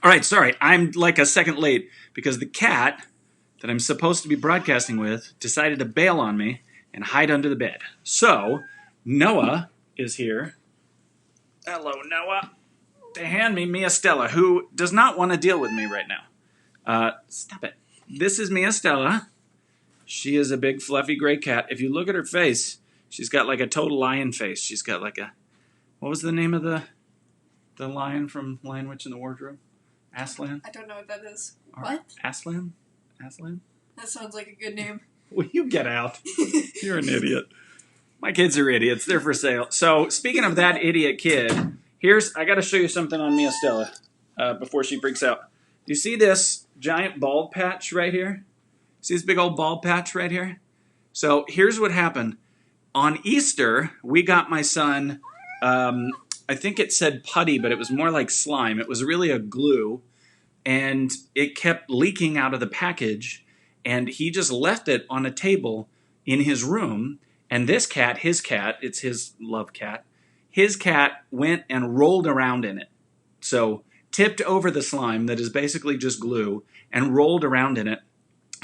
All right, sorry, I'm like a second late because the cat that I'm supposed to be broadcasting with decided to bail on me and hide under the bed. So, Noah is here. Hello, Noah. To hand me Mia Stella, who does not want to deal with me right now. Stop it. This is Mia Stella. She is a big, fluffy gray cat. If you look at her face, she's got like a total lion face. She's got like a... What was the name of the lion from Lion Witch in the Wardrobe? Aslan? I don't know what that is. Or what? Aslan? Aslan? That sounds like a good name. Will you get out? You're an idiot. My kids are idiots. They're for sale. So, speaking of that idiot kid, I got to show you something on Mia Stella before she freaks out. You see this giant bald patch right here? See this big old bald patch right here? So, here's what happened. On Easter, we got my son, I think it said putty, but it was more like slime. It was really a glue, and it kept leaking out of the package, and he just left it on a table in his room, and this cat, his cat, it's his love cat, his cat went and rolled around in it. So tipped over the slime that is basically just glue and rolled around in it.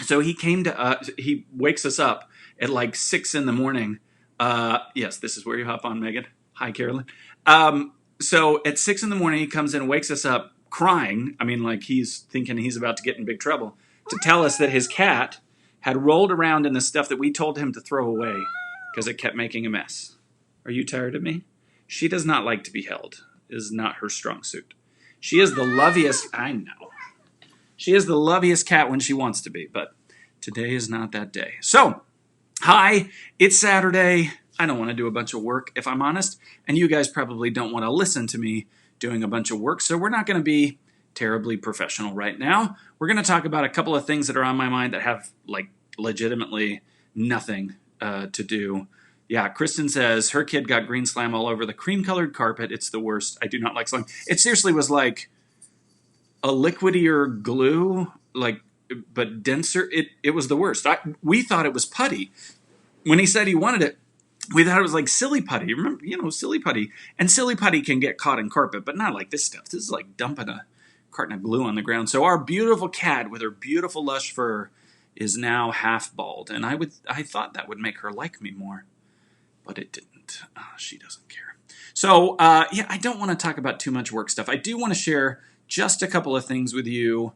So he came to us, he wakes us up at like 6 in the morning. Yes, this is where you hop on, Megan. Hi, Carolyn. So at 6 in the morning, he comes in and wakes us up crying. I mean, like he's thinking he's about to get in big trouble, to tell us that his cat had rolled around in the stuff that we told him to throw away because it kept making a mess. Are you tired of me? She does not like to be held. It is not her strong suit. She is the loveliest, I know. She is the loveliest cat when she wants to be, but today is not that day. So, hi, it's Saturday. I don't want to do a bunch of work, if I'm honest, and you guys probably don't want to listen to me doing a bunch of work, so we're not going to be terribly professional right now. We're going to talk about a couple of things that are on my mind that have, like, legitimately nothing to do. Yeah, Kristen says her kid got green slime all over the cream-colored carpet. It's the worst. I do not like slime. It seriously was like a liquidier glue, like, but denser. It was the worst. We thought it was putty. When he said he wanted it, we thought it was like silly putty. Remember, silly putty. And silly putty can get caught in carpet, but not like this stuff. This is like dumping a carton of glue on the ground. So our beautiful cat with her beautiful lush fur is now half bald. And I thought that would make her like me more, but it didn't. She doesn't care. So, yeah, I don't want to talk about too much work stuff. I do want to share just a couple of things with you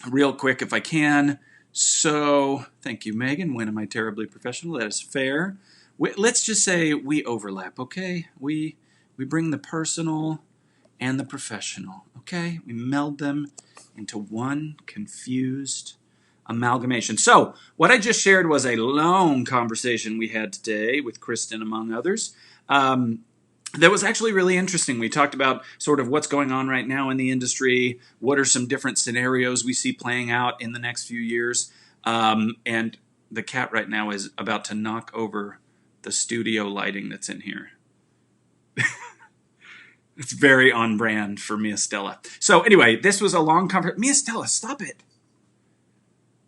real quick if I can. So, thank you, Megan. When am I terribly professional? That is fair. Let's just say we overlap, okay? We bring the personal and the professional, okay? We meld them into one confused amalgamation. So, what I just shared was a long conversation we had today with Kristen, among others. That was actually really interesting. We talked about sort of what's going on right now in the industry, what are some different scenarios we see playing out in the next few years, and the cat right now is about to knock over the studio lighting that's in here. It's very on brand for Mia Stella. So anyway, this was a long conversation. Mia Stella, stop it.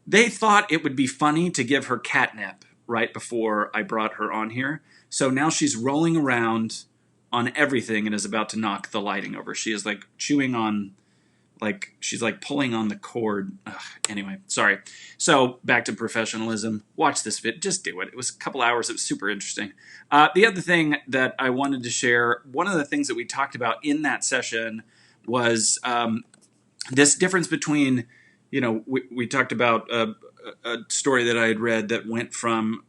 They thought it would be funny to give her catnip right before I brought her on here. So now she's rolling around on everything and is about to knock the lighting over. She is like chewing on, like, she's like pulling on the cord. Anyway, sorry. So back to professionalism. Watch this vid. Just do it. It was a couple hours. It was super interesting. The other thing that I wanted to share, one of the things that we talked about in that session was this difference between, we talked about a story that I had read that went from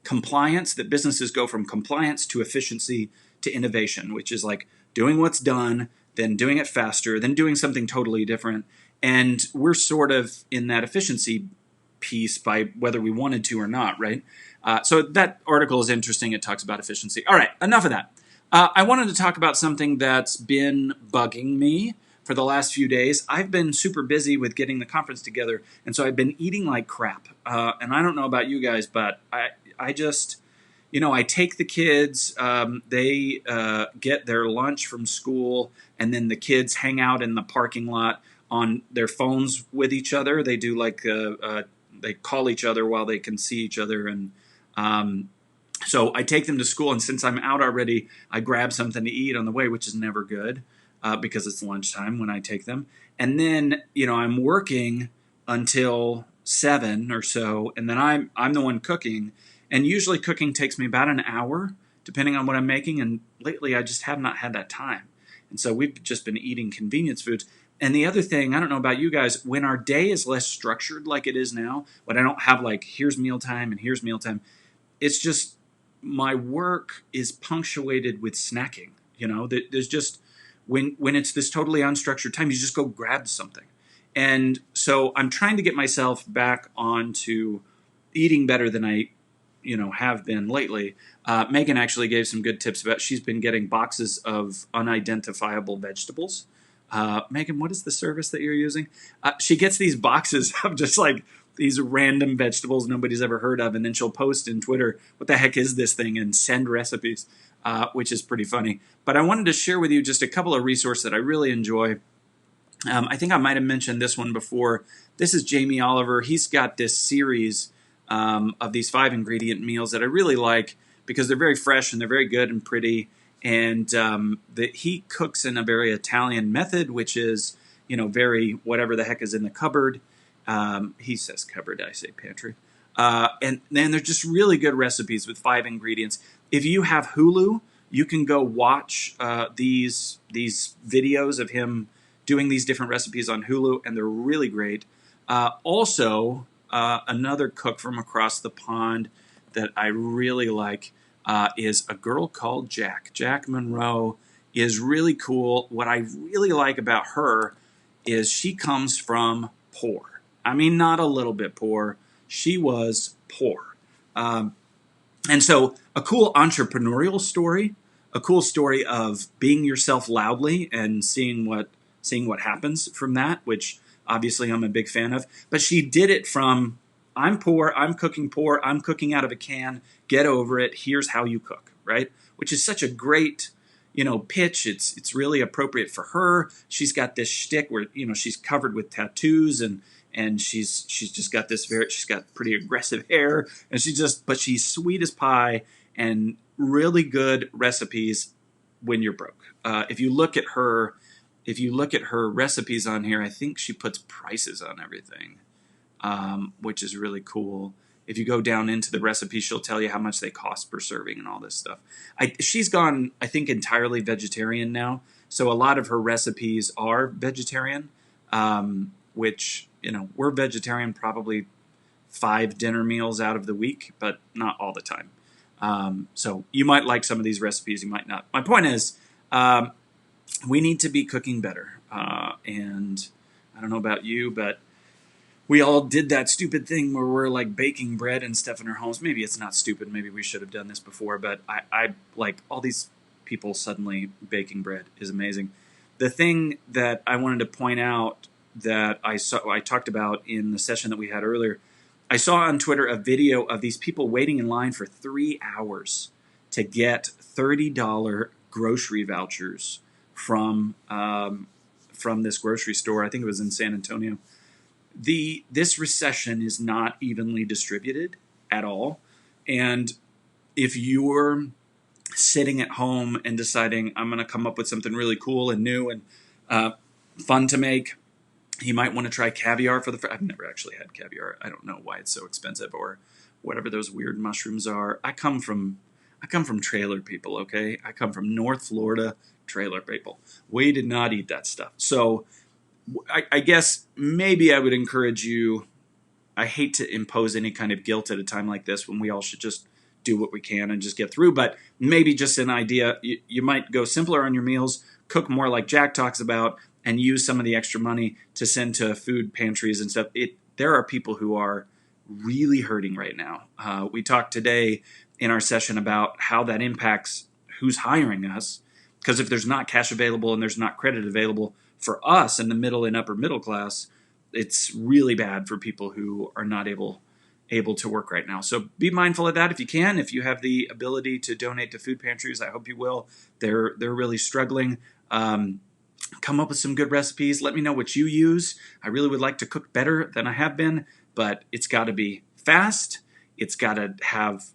compliance, that businesses go from compliance to efficiency to innovation, which is like doing what's done, then doing it faster, then doing something totally different. And we're sort of in that efficiency piece by whether we wanted to or not, right? So that article is interesting. It talks about efficiency. All right, enough of that. I wanted to talk about something that's been bugging me for the last few days. I've been super busy with getting the conference together, and so I've been eating like crap. And I don't know about you guys, but I just... I take the kids, they get their lunch from school, and then the kids hang out in the parking lot on their phones with each other. They do like, they call each other while they can see each other. And so I take them to school, and since I'm out already, I grab something to eat on the way, which is never good. because it's lunchtime when I take them. And then, I'm working until 7 or so, and then I'm the one cooking. And usually cooking takes me about an hour, depending on what I'm making. And lately I just have not had that time. And so we've just been eating convenience foods. And the other thing, I don't know about you guys, when our day is less structured like it is now, when I don't have here's mealtime and here's mealtime, it's just my work is punctuated with snacking. There's just, when it's this totally unstructured time, you just go grab something. And so I'm trying to get myself back onto eating better than I have been lately. Megan actually gave some good tips about, she's been getting boxes of unidentifiable vegetables. Megan, what is the service that you're using? She gets these boxes of just these random vegetables nobody's ever heard of, and then she'll post in Twitter, what the heck is this thing, and send recipes, which is pretty funny. But I wanted to share with you just a couple of resources that I really enjoy. I think I might have mentioned this one before. This is Jamie Oliver. He's got this series of these 5 ingredient meals that I really like because they're very fresh and they're very good and pretty. And he cooks in a very Italian method, which is, very whatever the heck is in the cupboard. He says cupboard, I say pantry. And then they're just really good recipes with 5 ingredients. If you have Hulu, you can go watch these videos of him doing these different recipes on Hulu, and they're really great. Also, another cook from across the pond that I really like is a girl called Jack. Jack Monroe is really cool. What I really like about her is she comes from poor. I mean, not a little bit poor. She was poor. And so a cool entrepreneurial story, a cool story of being yourself loudly and seeing what happens from that, which obviously I'm a big fan of. But she did it from, I'm poor, I'm cooking out of a can, get over it, here's how you cook, right? Which is such a great, pitch. It's really appropriate for her. She's got this shtick where, she's covered with tattoos and she's just got she's got pretty aggressive hair, and but she's sweet as pie and really good recipes when you're broke. If you look at her recipes on here, I think she puts prices on everything, which is really cool. If you go down into the recipes, she'll tell you how much they cost per serving and all this stuff. She's gone, I think, entirely vegetarian now. So a lot of her recipes are vegetarian, which, we're vegetarian probably 5 dinner meals out of the week, but not all the time. So you might like some of these recipes, you might not. My point is, we need to be cooking better. And I don't know about you, but we all did that stupid thing where we're baking bread and stuff in our homes. Maybe it's not stupid. Maybe we should have done this before, but I like all these people suddenly baking bread is amazing. The thing that I wanted to point out that I talked about in the session that we had earlier, I saw on Twitter a video of these people waiting in line for 3 hours to get $30 grocery vouchers from this grocery store. I think it was in San Antonio. This recession is not evenly distributed at all. And if you're sitting at home and deciding, I'm going to come up with something really cool and new and fun to make, you might want to try caviar for I've never actually had caviar. I don't know why it's so expensive or whatever those weird mushrooms are. I come from trailer people, okay? I come from North Florida trailer people. We did not eat that stuff. So I guess maybe I would encourage you, I hate to impose any kind of guilt at a time like this when we all should just do what we can and just get through, but maybe just an idea, you might go simpler on your meals, cook more like Jack talks about, and use some of the extra money to send to food pantries and stuff. There are people who are really hurting right now. We talked today in our session about how that impacts who's hiring us, because if there's not cash available and there's not credit available for us in the middle and upper middle class, it's really bad for people who are not able to work right now. So be mindful of that if you can. If you have the ability to donate to food pantries, I hope you will. They're really struggling. Come up with some good recipes. Let me know what you use. I really would like to cook better than I have been, but it's got to be fast. It's got to have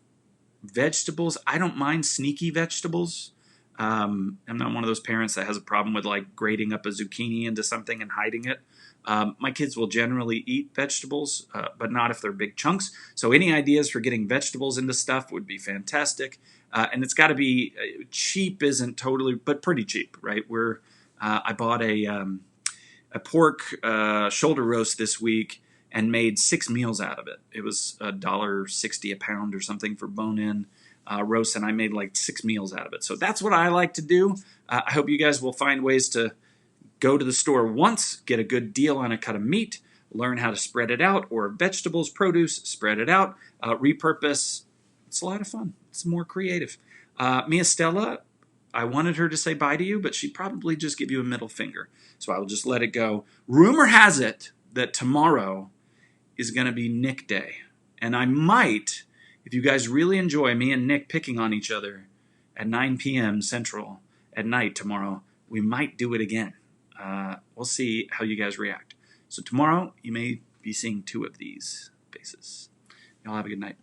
vegetables. I don't mind sneaky vegetables. I'm not one of those parents that has a problem with like grating up a zucchini into something and hiding it. My kids will generally eat vegetables, but not if they're big chunks. So any ideas for getting vegetables into stuff would be fantastic. And it's got to be cheap, isn't totally, but pretty cheap, right? I bought a pork shoulder roast this week and made 6 meals out of it. It was $1.60 a pound or something for bone-in roast, and I made like 6 meals out of it. So that's what I like to do. I hope you guys will find ways to go to the store once, get a good deal on a cut of meat, learn how to spread it out, or vegetables, produce, spread it out, repurpose. It's a lot of fun. It's more creative. Mia Stella, I wanted her to say bye to you, but she'd probably just give you a middle finger. So I will just let it go. Rumor has it that tomorrow is going to be Nick Day. And I might, if you guys really enjoy me and Nick picking on each other at 9 p.m. Central at night tomorrow, we might do it again. We'll see how you guys react. So tomorrow, you may be seeing 2 of these faces. Y'all have a good night.